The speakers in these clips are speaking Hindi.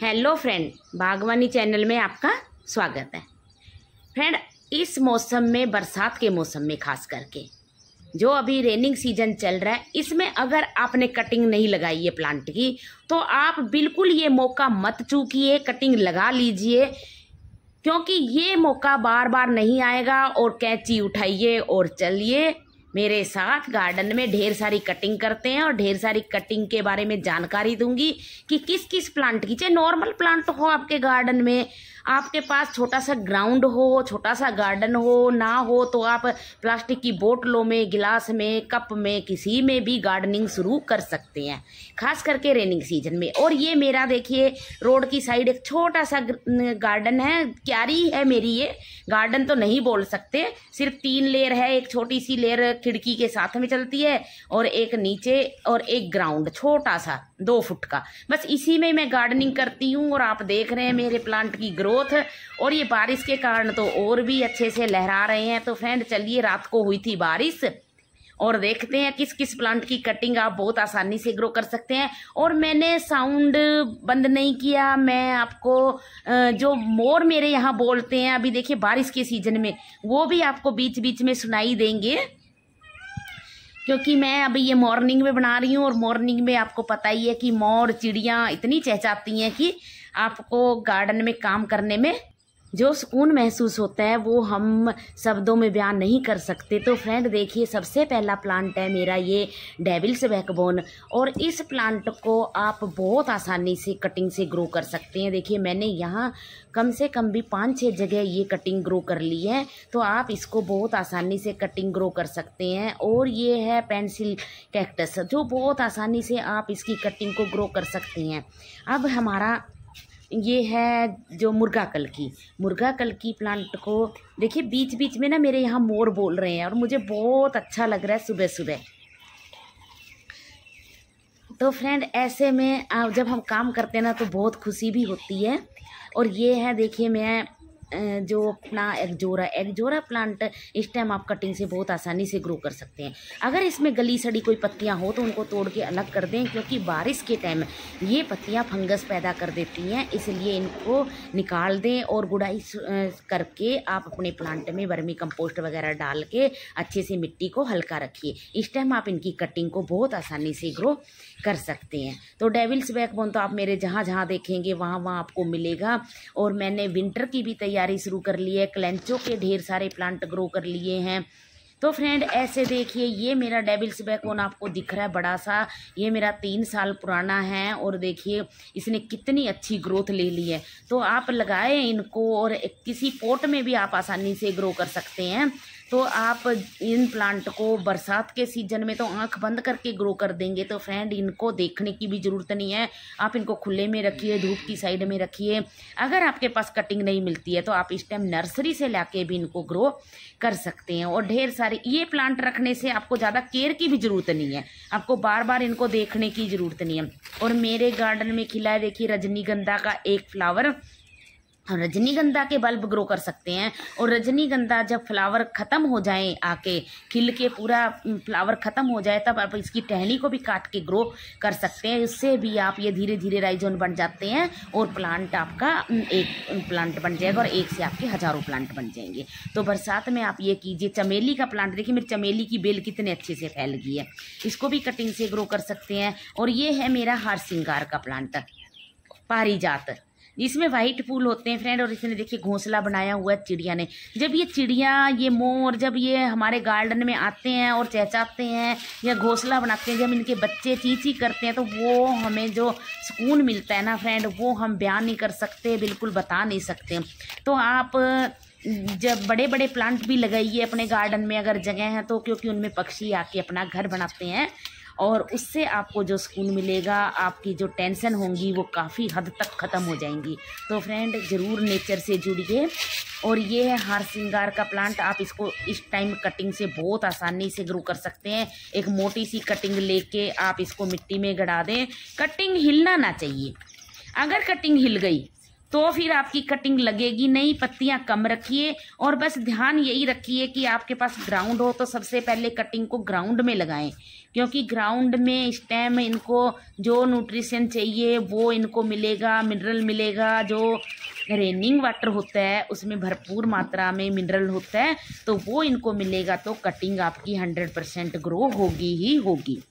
हेलो फ्रेंड, बागवानी चैनल में आपका स्वागत है। फ्रेंड, इस मौसम में, बरसात के मौसम में खास करके जो अभी रेनिंग सीजन चल रहा है, इसमें अगर आपने कटिंग नहीं लगाई है प्लांट की तो आप बिल्कुल ये मौका मत चूकिए, कटिंग लगा लीजिए, क्योंकि ये मौका बार बार नहीं आएगा। और कैंची उठाइए और चलिए मेरे साथ गार्डन में। ढेर सारी कटिंग करते हैं और ढेर सारी कटिंग के बारे में जानकारी दूंगी कि किस किस प्लांट की, चाहे नॉर्मल प्लांट हो आपके गार्डन में, आपके पास छोटा सा ग्राउंड हो, छोटा सा गार्डन हो, ना हो तो आप प्लास्टिक की बोतलों में, गिलास में, कप में, किसी में भी गार्डनिंग शुरू कर सकते हैं, खास करके रेनिंग सीजन में। और ये मेरा देखिए रोड की साइड एक छोटा सा गार्डन है, क्यारी है मेरी। ये गार्डन तो नहीं बोल सकते, सिर्फ 3 लेयर है। एक छोटी सी लेयर खिड़की के साथ में चलती है और एक नीचे और एक ग्राउंड छोटा सा 2 फुट का, बस इसी में मैं गार्डनिंग करती हूँ। और आप देख रहे हैं मेरे प्लांट की ग्रोथ, और ये बारिश के कारण तो और भी अच्छे से लहरा रहे हैं। तो फ्रेंड चलिए, रात को हुई थी बारिश और देखते हैं किस किस प्लांट की कटिंग आप बहुत आसानी से ग्रो कर सकते हैं। और मैंने साउंड बंद नहीं किया, मैं आपको जो मोर मेरे यहाँ बोलते हैं अभी देखिए बारिश के सीजन में, वो भी आपको बीच बीच में सुनाई देंगे, क्योंकि मैं अभी ये मॉर्निंग में बना रही हूँ। और मॉर्निंग में आपको पता ही है कि मोर चिड़ियाँ इतनी चहचहाती हैं कि आपको गार्डन में काम करने में जो सुकून महसूस होता है वो हम शब्दों में बयान नहीं कर सकते। तो फ्रेंड देखिए, सबसे पहला प्लांट है मेरा ये डेविल्स बैकबोन, और इस प्लांट को आप बहुत आसानी से कटिंग से ग्रो कर सकते हैं। देखिए मैंने यहाँ कम से कम भी 5-6 जगह ये कटिंग ग्रो कर ली है, तो आप इसको बहुत आसानी से कटिंग ग्रो कर सकते हैं। और ये है पेंसिल कैक्टस, जो बहुत आसानी से आप इसकी कटिंग को ग्रो कर सकते हैं। अब हमारा ये है जो मुर्गा कल की प्लांट को देखिए, बीच बीच में ना मेरे यहाँ मोर बोल रहे हैं और मुझे बहुत अच्छा लग रहा है सुबह सुबह। तो फ्रेंड ऐसे में जब हम काम करते हैं ना तो बहुत खुशी भी होती है। और ये है देखिए, मैं जो अपना एगजोरा प्लांट, इस टाइम आप कटिंग से बहुत आसानी से ग्रो कर सकते हैं। अगर इसमें गली सड़ी कोई पत्तियां हो तो उनको तोड़ के अलग कर दें, क्योंकि बारिश के टाइम ये पत्तियां फंगस पैदा कर देती हैं, इसलिए इनको निकाल दें। और गुड़ाई करके आप अपने प्लांट में वर्मी कंपोस्ट वगैरह डाल के अच्छे से मिट्टी को हल्का रखिए। इस टाइम आप इनकी कटिंग को बहुत आसानी से ग्रो कर सकते हैं। तो डेविल्स बैकबोन तो आप मेरे जहाँ जहाँ देखेंगे वहाँ वहाँ आपको मिलेगा। और मैंने विंटर की भी तैयारी शुरू कर ली है, क्लेंचो के ढेर सारे प्लांट ग्रो कर लिए हैं। तो फ्रेंड ऐसे देखिए, ये मेरा डेविल्स बैकबोन आपको दिख रहा है बड़ा सा, ये मेरा 3 साल पुराना है। और देखिए इसने कितनी अच्छी ग्रोथ ले ली है। तो आप लगाएं इनको, और किसी पोट में भी आप आसानी से ग्रो कर सकते हैं। तो आप इन प्लांट को बरसात के सीजन में तो आंख बंद करके ग्रो कर देंगे, तो फ्रेंड इनको देखने की भी ज़रूरत नहीं है। आप इनको खुले में रखिए, धूप की साइड में रखिए। अगर आपके पास कटिंग नहीं मिलती है तो आप इस टाइम नर्सरी से लाके भी इनको ग्रो कर सकते हैं। और ढेर सारे ये प्लांट रखने से आपको ज़्यादा केयर की भी ज़रूरत नहीं है, आपको बार बार इनको देखने की ज़रूरत नहीं है। और मेरे गार्डन में खिला है देखिए रजनीगंधा का एक फ्लावर, रजनीगंधा के बल्ब ग्रो कर सकते हैं। और रजनीगंधा जब फ्लावर ख़त्म हो जाए, आके खिल के पूरा फ्लावर ख़त्म हो जाए, तब आप इसकी टहनी को भी काट के ग्रो कर सकते हैं। इससे भी आप ये धीरे धीरे राइजोन बन जाते हैं और प्लांट आपका एक प्लांट बन जाएगा और एक से आपके हज़ारों प्लांट बन जाएंगे। तो बरसात में आप ये कीजिए। चमेली का प्लांट देखिए, मेरी चमेली की बेल कितने अच्छे से फैल गई है, इसको भी कटिंग से ग्रो कर सकते हैं। और ये है मेरा हार श्रृंगार का प्लांट, पारिजात, जिसमें वाइट फूल होते हैं फ्रेंड। और इसने देखिए घोंसला बनाया हुआ है चिड़िया ने। जब ये चिड़िया, ये मोर, जब ये हमारे गार्डन में आते हैं और चहचहाते हैं या घोंसला बनाते हैं, जब इनके बच्चे ची ची करते हैं, तो वो हमें जो सुकून मिलता है ना फ्रेंड, वो हम बयान नहीं कर सकते, बिल्कुल बता नहीं सकते। तो आप जब बड़े बड़े प्लांट भी लगाइए अपने गार्डन में अगर जगह है तो, क्योंकि उनमें पक्षी आके अपना घर बनाते हैं और उससे आपको जो सुकून मिलेगा, आपकी जो टेंशन होंगी वो काफ़ी हद तक ख़त्म हो जाएंगी। तो फ्रेंड ज़रूर नेचर से जुड़िए। और ये है हार श्रृंगार का प्लांट, आप इसको इस टाइम कटिंग से बहुत आसानी से ग्रो कर सकते हैं। एक मोटी सी कटिंग लेके आप इसको मिट्टी में गड़ा दें, कटिंग हिलना ना चाहिए। अगर कटिंग हिल गई तो फिर आपकी कटिंग लगेगी नहीं। पत्तियां कम रखिए और बस ध्यान यही रखिए कि आपके पास ग्राउंड हो तो सबसे पहले कटिंग को ग्राउंड में लगाएं, क्योंकि ग्राउंड में स्टेम इनको जो न्यूट्रिशन चाहिए वो इनको मिलेगा, मिनरल मिलेगा। जो रेनिंग वाटर होता है उसमें भरपूर मात्रा में मिनरल होता है, तो वो इनको मिलेगा तो कटिंग आपकी 100% ग्रो होगी ही होगी।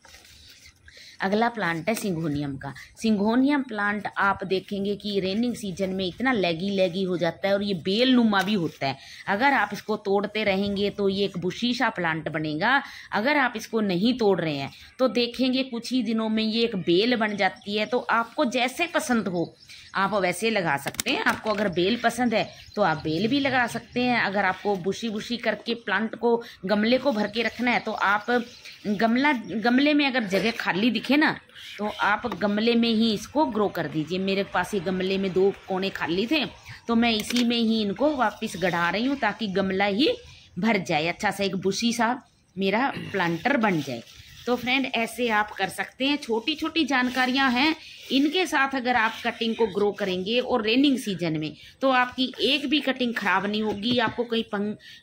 अगला प्लांट है सिंगोनियम का। सिंगोनियम प्लांट आप देखेंगे कि रेनिंग सीजन में इतना लैगी हो जाता है और ये बेल नुमा भी होता है। अगर आप इसको तोड़ते रहेंगे तो ये एक बुशी सा प्लांट बनेगा। अगर आप इसको नहीं तोड़ रहे हैं तो देखेंगे कुछ ही दिनों में ये एक बेल बन जाती है। तो आपको जैसे पसंद हो आप वैसे लगा सकते हैं। आपको अगर बेल पसंद है तो आप बेल भी लगा सकते हैं। अगर आपको बुशी करके प्लांट को गमले को भर के रखना है तो आप गमले में अगर जगह खाली दिखे ना तो आप गमले में ही इसको ग्रो कर दीजिए। मेरे पास ये गमले में 2 कोने खाली थे तो मैं इसी में ही इनको वापस गढ़ा रही हूँ ताकि गमला ही भर जाए, अच्छा सा एक बुशी सा मेरा प्लांटर बन जाए। तो फ्रेंड ऐसे आप कर सकते हैं। छोटी छोटी जानकारियां हैं, इनके साथ अगर आप कटिंग को ग्रो करेंगे और रेनिंग सीजन में तो आपकी एक भी कटिंग खराब नहीं होगी। आपको कहीं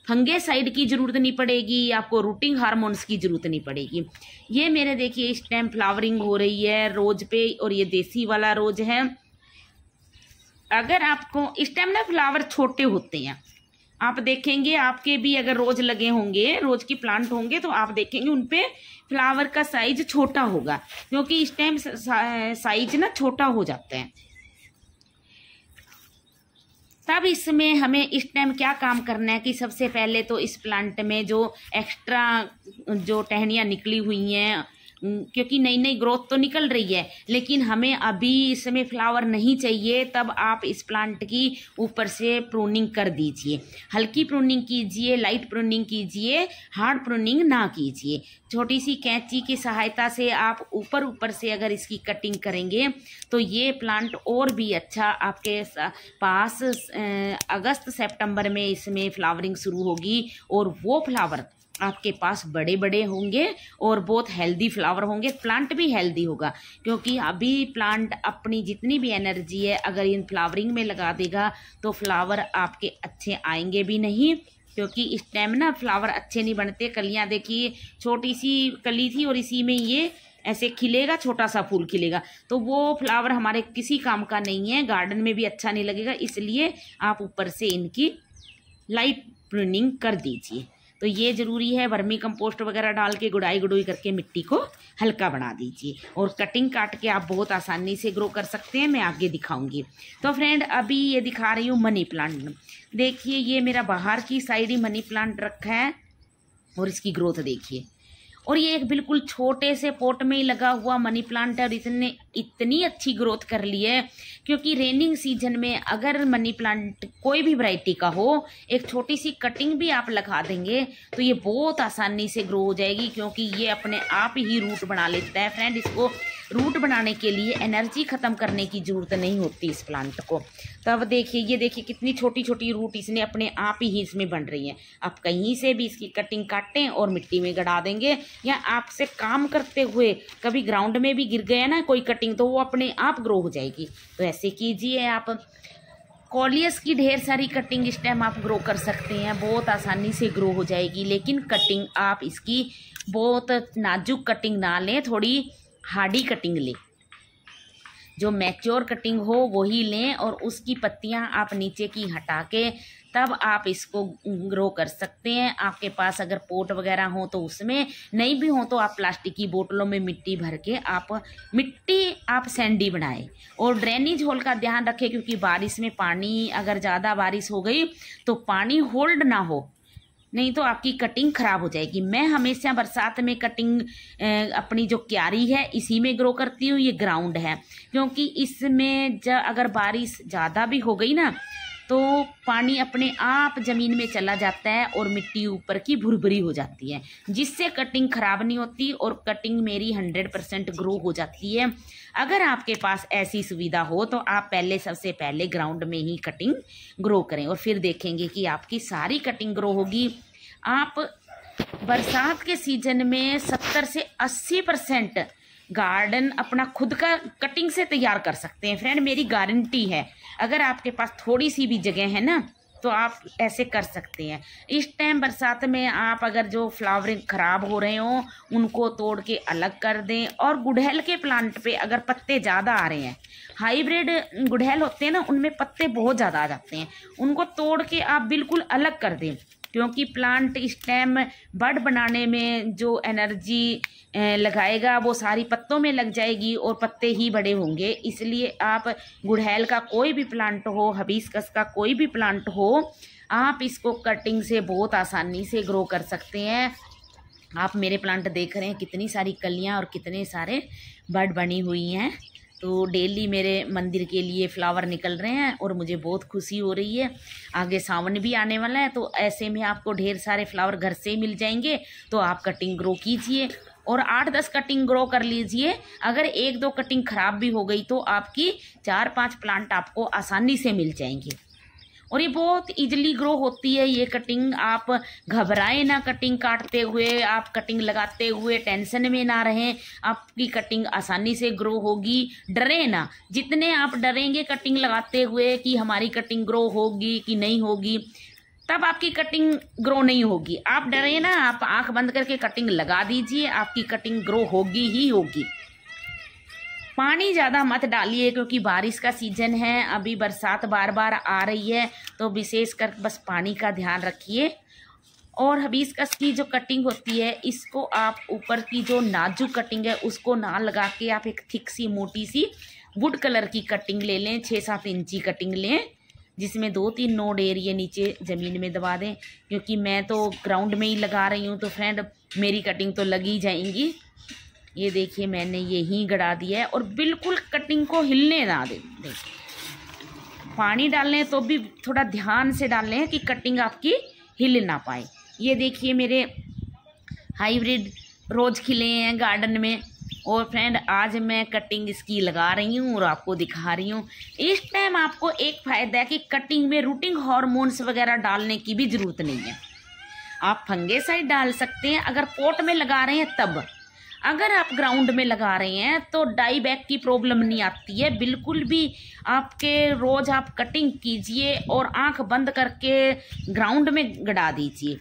फंगेसाइड की ज़रूरत नहीं पड़ेगी, आपको रूटिंग हार्मोन्स की ज़रूरत नहीं पड़ेगी। ये मेरे देखिए इस टाइम फ्लावरिंग हो रही है रोज पे, और ये देसी वाला रोज है। अगर आपको इस टाइम ना फ्लावर छोटे होते हैं, आप देखेंगे आपके भी अगर रोज लगे होंगे, रोज की प्लांट होंगे तो आप देखेंगे उनपे फ्लावर का साइज छोटा होगा, क्योंकि इस टाइम साइज ना छोटा हो जाता है। तब इसमें हमें इस टाइम क्या काम करना है कि सबसे पहले तो इस प्लांट में जो एक्स्ट्रा जो टहनियाँ निकली हुई हैं, क्योंकि नई नई ग्रोथ तो निकल रही है लेकिन हमें अभी इसमें फ्लावर नहीं चाहिए, तब आप इस प्लांट की ऊपर से प्रूनिंग कर दीजिए। हल्की प्रूनिंग कीजिए, लाइट प्रूनिंग कीजिए, हार्ड प्रूनिंग ना कीजिए। छोटी सी कैंची की सहायता से आप ऊपर से अगर इसकी कटिंग करेंगे तो ये प्लांट और भी अच्छा आपके पास अगस्त सितंबर में इसमें फ्लावरिंग शुरू होगी और वो फ्लावर आपके पास बड़े बड़े होंगे और बहुत हेल्दी फ्लावर होंगे। प्लांट भी हेल्दी होगा, क्योंकि अभी प्लांट अपनी जितनी भी एनर्जी है अगर इन फ्लावरिंग में लगा देगा तो फ्लावर आपके अच्छे आएंगे भी नहीं, क्योंकि इस टाइम ना फ्लावर अच्छे नहीं बनते। कलियां देखिए छोटी सी कली थी और इसी में ये ऐसे खिलेगा, छोटा सा फूल खिलेगा, तो वो फ्लावर हमारे किसी काम का नहीं है, गार्डन में भी अच्छा नहीं लगेगा। इसलिए आप ऊपर से इनकी लाइट प्रूनिंग कर दीजिए। तो ये ज़रूरी है। वर्मी कंपोस्ट वगैरह डाल के गुड़ाई करके मिट्टी को हल्का बना दीजिए और कटिंग काट के आप बहुत आसानी से ग्रो कर सकते हैं। मैं आगे दिखाऊंगी। तो फ्रेंड अभी ये दिखा रही हूँ मनी प्लांट। देखिए ये मेरा बाहर की साइड ही मनी प्लांट रखा है और इसकी ग्रोथ देखिए। और ये एक बिल्कुल छोटे से पॉट में ही लगा हुआ मनी प्लांट है और इसने इतनी अच्छी ग्रोथ कर ली है, क्योंकि रेनिंग सीजन में अगर मनी प्लांट कोई भी वैरायटी का हो, एक छोटी सी कटिंग भी आप लगा देंगे तो ये बहुत आसानी से ग्रो हो जाएगी, क्योंकि ये अपने आप ही रूट बना लेता है। फ्रेंड इसको रूट बनाने के लिए एनर्जी ख़त्म करने की ज़रूरत नहीं होती इस प्लांट को। तब देखिए ये देखिए कितनी छोटी छोटी रूट इसने अपने आप ही इसमें बन रही हैं। आप कहीं से भी इसकी कटिंग काटें और मिट्टी में गड़ा देंगे, या आपसे काम करते हुए कभी ग्राउंड में भी गिर गया ना कोई कटिंग तो वो अपने आप ग्रो हो जाएगी। तो ऐसे कीजिए आप। कॉलियस की ढेर सारी कटिंग इस टाइम आप ग्रो कर सकते हैं, बहुत आसानी से ग्रो हो जाएगी। लेकिन कटिंग आप इसकी बहुत नाजुक कटिंग ना लें, थोड़ी हार्डी कटिंग लें। जो मैच्योर कटिंग हो वही लें और उसकी पत्तियां आप नीचे की हटा के तब आप इसको ग्रो कर सकते हैं। आपके पास अगर पोट वगैरह हो तो उसमें, नहीं भी हो तो आप प्लास्टिक की बोतलों में मिट्टी भर के आप सैंडी बनाएं। और ड्रेनेज होल का ध्यान रखें, क्योंकि बारिश में पानी अगर ज़्यादा बारिश हो गई तो पानी होल्ड ना हो, नहीं तो आपकी कटिंग खराब हो जाएगी। मैं हमेशा बरसात में कटिंग अपनी जो क्यारी है इसी में ग्रो करती हूँ। ये ग्राउंड है, क्योंकि इसमें अगर बारिश ज़्यादा भी हो गई ना तो पानी अपने आप ज़मीन में चला जाता है और मिट्टी ऊपर की भुरभुरी हो जाती है, जिससे कटिंग खराब नहीं होती और कटिंग मेरी 100% ग्रो हो जाती है। अगर आपके पास ऐसी सुविधा हो तो आप सबसे पहले ग्राउंड में ही कटिंग ग्रो करें और फिर देखेंगे कि आपकी सारी कटिंग ग्रो होगी। आप बरसात के सीजन में 70 से 80% गार्डन अपना खुद का कटिंग से तैयार कर सकते हैं। फ्रेंड मेरी गारंटी है, अगर आपके पास थोड़ी सी भी जगह है ना तो आप ऐसे कर सकते हैं। इस टाइम बरसात में आप अगर जो फ्लावरिंग ख़राब हो रहे हो उनको तोड़ के अलग कर दें। और गुड़हल के प्लांट पे अगर पत्ते ज़्यादा आ रहे हैं, हाइब्रिड गुड़हल होते हैं ना, उनमें पत्ते बहुत ज़्यादा आ जाते हैं, उनको तोड़ के आप बिल्कुल अलग कर दें। क्योंकि प्लांट इस टाइम बड बनाने में जो एनर्जी लगाएगा वो सारी पत्तों में लग जाएगी और पत्ते ही बड़े होंगे। इसलिए आप गुड़हल का कोई भी प्लांट हो, हिबिस्कस का कोई भी प्लांट हो, आप इसको कटिंग से बहुत आसानी से ग्रो कर सकते हैं। आप मेरे प्लांट देख रहे हैं कितनी सारी कलियां और कितने सारे बड बनी हुई हैं। तो डेली मेरे मंदिर के लिए फ्लावर निकल रहे हैं और मुझे बहुत खुशी हो रही है। आगे सावन भी आने वाला है, तो ऐसे में आपको ढेर सारे फ्लावर घर से ही मिल जाएंगे। तो आप कटिंग ग्रो कीजिए और 8-10 कटिंग ग्रो कर लीजिए। अगर 1-2 कटिंग ख़राब भी हो गई तो आपकी 4-5 प्लांट आपको आसानी से मिल जाएंगे। और ये बहुत इजीली ग्रो होती है ये कटिंग। आप घबराएं ना कटिंग काटते हुए, आप कटिंग लगाते हुए टेंशन में ना रहें, आपकी कटिंग आसानी से ग्रो होगी। डरे ना, जितने आप डरेंगे कटिंग लगाते हुए कि हमारी कटिंग ग्रो होगी कि नहीं होगी, तब आपकी कटिंग ग्रो नहीं होगी। आप डरे ना, आप आंख बंद करके कटिंग लगा दीजिए, आपकी कटिंग ग्रो होगी ही होगी। पानी ज़्यादा मत डालिए क्योंकि बारिश का सीज़न है, अभी बरसात बार बार आ रही है, तो विशेषकर बस पानी का ध्यान रखिए। और हिबिस्कस की जो कटिंग होती है, इसको आप ऊपर की जो नाजुक कटिंग है उसको ना लगा के आप एक थिक सी मोटी सी वुड कलर की कटिंग ले लें। 6-7 इंची कटिंग लें जिसमें 2-3 नोड एरिए नीचे ज़मीन में दबा दें। क्योंकि मैं तो ग्राउंड में ही लगा रही हूँ तो फ्रेंड मेरी कटिंग तो लगी जाएंगी। ये देखिए मैंने यहीं गड़ा दिया है और बिल्कुल कटिंग को हिलने ना दें। पानी डालें तो भी थोड़ा ध्यान से डालें कि कटिंग आपकी हिल ना पाए। ये देखिए मेरे हाइब्रिड रोज खिले हैं गार्डन में। और फ्रेंड आज मैं कटिंग इसकी लगा रही हूँ और आपको दिखा रही हूँ। इस टाइम आपको एक फ़ायदा है कि कटिंग में रूटिंग हार्मोन्स वगैरह डालने की भी ज़रूरत नहीं है। आप फंगेसाइड डाल सकते हैं अगर पॉट में लगा रहे हैं तब। अगर आप ग्राउंड में लगा रहे हैं तो डाई बैक की प्रॉब्लम नहीं आती है बिल्कुल भी। आपके रोज़ आप कटिंग कीजिए और आंख बंद करके ग्राउंड में गड़ा दीजिए,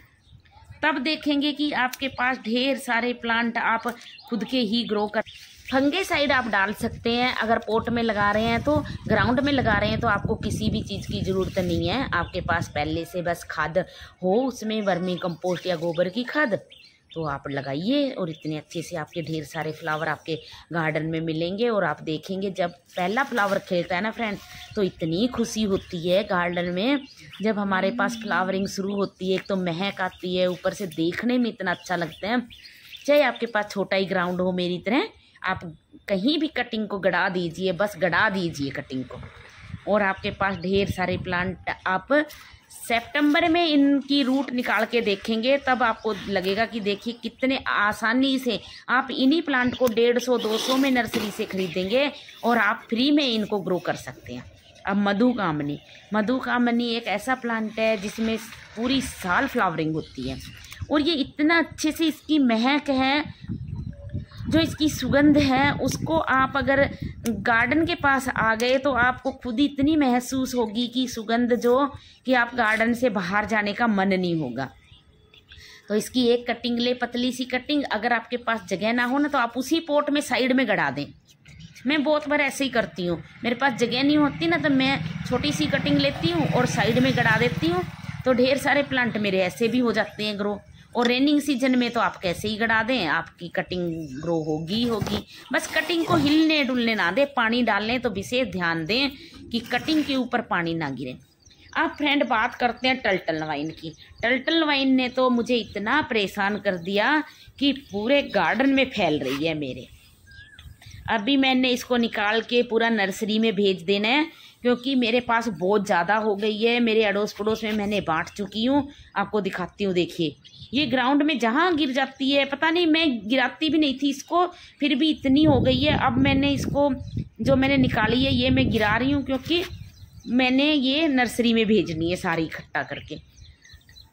तब देखेंगे कि आपके पास ढेर सारे प्लांट आप खुद के ही ग्रो कर। फंगेसाइड आप डाल सकते हैं अगर पॉट में लगा रहे हैं, तो ग्राउंड में लगा रहे हैं तो आपको किसी भी चीज़ की ज़रूरत नहीं है। आपके पास पहले से बस खाद हो, उसमें वर्मी कंपोस्ट या गोबर की खाद, तो आप लगाइए और इतने अच्छे से आपके ढेर सारे फ्लावर आपके गार्डन में मिलेंगे। और आप देखेंगे जब पहला फ्लावर खिलता है ना फ्रेंड, तो इतनी खुशी होती है गार्डन में। जब हमारे पास फ्लावरिंग शुरू होती है, एक तो महक आती है, ऊपर से देखने में इतना अच्छा लगता है। चाहे आपके पास छोटा ही ग्राउंड हो मेरी तरह, आप कहीं भी कटिंग को गड़ा दीजिए, बस गड़ा दीजिए कटिंग को। और आपके पास ढेर सारे प्लांट आप सितंबर में इनकी रूट निकाल के देखेंगे, तब आपको लगेगा कि देखिए कितने आसानी से आप इन्हीं प्लांट को 150-200 में नर्सरी से खरीदेंगे और आप फ्री में इनको ग्रो कर सकते हैं। अब मधुकामनी एक ऐसा प्लांट है जिसमें पूरी साल फ्लावरिंग होती है और ये इतना अच्छे से इसकी महक है, जो इसकी सुगंध है, उसको आप अगर गार्डन के पास आ गए तो आपको खुद ही इतनी महसूस होगी कि सुगंध जो कि आप गार्डन से बाहर जाने का मन नहीं होगा। तो इसकी एक कटिंग ले, पतली सी कटिंग। अगर आपके पास जगह ना हो ना तो आप उसी पोट में साइड में गड़ा दें। मैं बहुत बार ऐसे ही करती हूँ, मेरे पास जगह नहीं होती ना तो मैं छोटी सी कटिंग लेती हूँ और साइड में गड़ा देती हूँ, तो ढेर सारे प्लांट मेरे ऐसे भी हो जाते हैं ग्रो। और रेनिंग सीजन में तो आप कैसे ही गड़ा दें, आपकी कटिंग ग्रो होगी होगी। बस कटिंग को हिलने डुलने ना दें, पानी डालने तो विशेष ध्यान दें कि कटिंग के ऊपर पानी ना गिरे। अब फ्रेंड बात करते हैं टर्टल वाइन की। टर्टल वाइन ने तो मुझे इतना परेशान कर दिया कि पूरे गार्डन में फैल रही है मेरे। अभी मैंने इसको निकाल के पूरा नर्सरी में भेज देना है क्योंकि मेरे पास बहुत ज़्यादा हो गई है। मेरे अड़ोस पड़ोस में मैंने बांट चुकी हूँ, आपको दिखाती हूँ। देखिए ये ग्राउंड में जहाँ गिर जाती है, पता नहीं मैं गिराती भी नहीं थी इसको, फिर भी इतनी हो गई है। अब मैंने इसको जो मैंने निकाली है ये मैं गिरा रही हूँ क्योंकि मैंने ये नर्सरी में भेजनी है सारी इकट्ठा करके।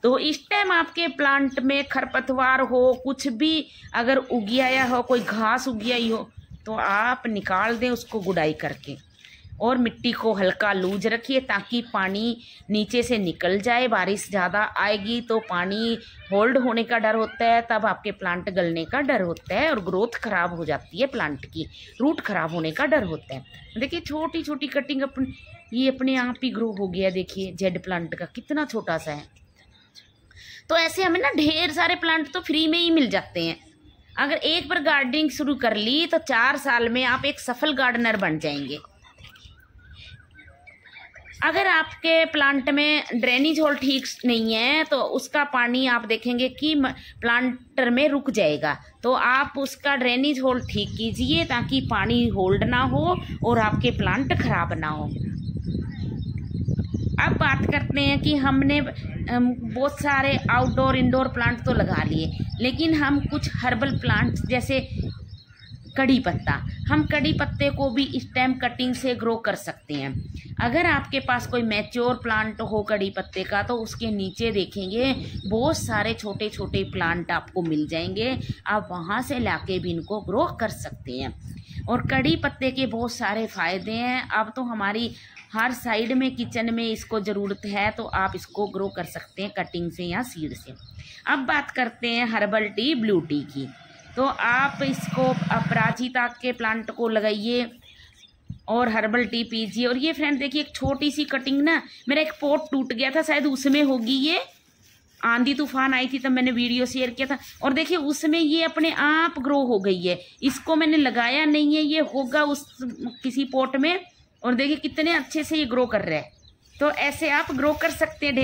तो इस टाइम आपके प्लांट में खरपतवार हो, कुछ भी अगर उगी आया हो, कोई घास उगी आई हो, तो आप निकाल दें उसको गुड़ाई करके, और मिट्टी को हल्का लूज रखिए ताकि पानी नीचे से निकल जाए। बारिश ज़्यादा आएगी तो पानी होल्ड होने का डर होता है, तब आपके प्लांट गलने का डर होता है और ग्रोथ खराब हो जाती है, प्लांट की रूट खराब होने का डर होता है। देखिए छोटी छोटी कटिंग ये अपने आप ही ग्रो हो गया। देखिए जेड प्लांट का कितना छोटा सा है। तो ऐसे हमें ना ढेर सारे प्लांट तो फ्री में ही मिल जाते हैं। अगर एक बार गार्डनिंग शुरू कर ली तो 4 साल में आप एक सफल गार्डनर बन जाएंगे। अगर आपके प्लांट में ड्रेनेज होल ठीक नहीं है तो उसका पानी आप देखेंगे कि प्लांटर में रुक जाएगा, तो आप उसका ड्रेनेज होल ठीक कीजिए ताकि पानी होल्ड ना हो और आपके प्लांट खराब ना हो। अब बात करते हैं कि हमने बहुत सारे आउटडोर इंडोर प्लांट तो लगा लिए, लेकिन हम कुछ हर्बल प्लांट जैसे कड़ी पत्ता, हम कड़ी पत्ते को भी स्टेम कटिंग से ग्रो कर सकते हैं। अगर आपके पास कोई मैच्योर प्लांट हो कड़ी पत्ते का तो उसके नीचे देखेंगे बहुत सारे छोटे छोटे प्लांट आपको मिल जाएंगे, आप वहाँ से लाके भी इनको ग्रो कर सकते हैं। और कड़ी पत्ते के बहुत सारे फ़ायदे हैं। अब तो हमारी हर साइड में किचन में इसको ज़रूरत है, तो आप इसको ग्रो कर सकते हैं कटिंग से या सीड से। अब बात करते हैं हर्बल टी, ब्लू टी की। तो आप इसको अपराजिता के प्लांट को लगाइए और हर्बल टी पीजिए। और ये फ्रेंड देखिए एक छोटी सी कटिंग ना, मेरा एक पॉट टूट गया था, शायद उसमें होगी, ये आंधी तूफान आई थी तब मैंने वीडियो शेयर किया था। और देखिए उसमें ये अपने आप ग्रो हो गई है, इसको मैंने लगाया नहीं है, ये होगा उस किसी पॉट में। और देखिए कितने अच्छे से ये ग्रो कर रहा है। तो ऐसे आप ग्रो कर सकते हैं।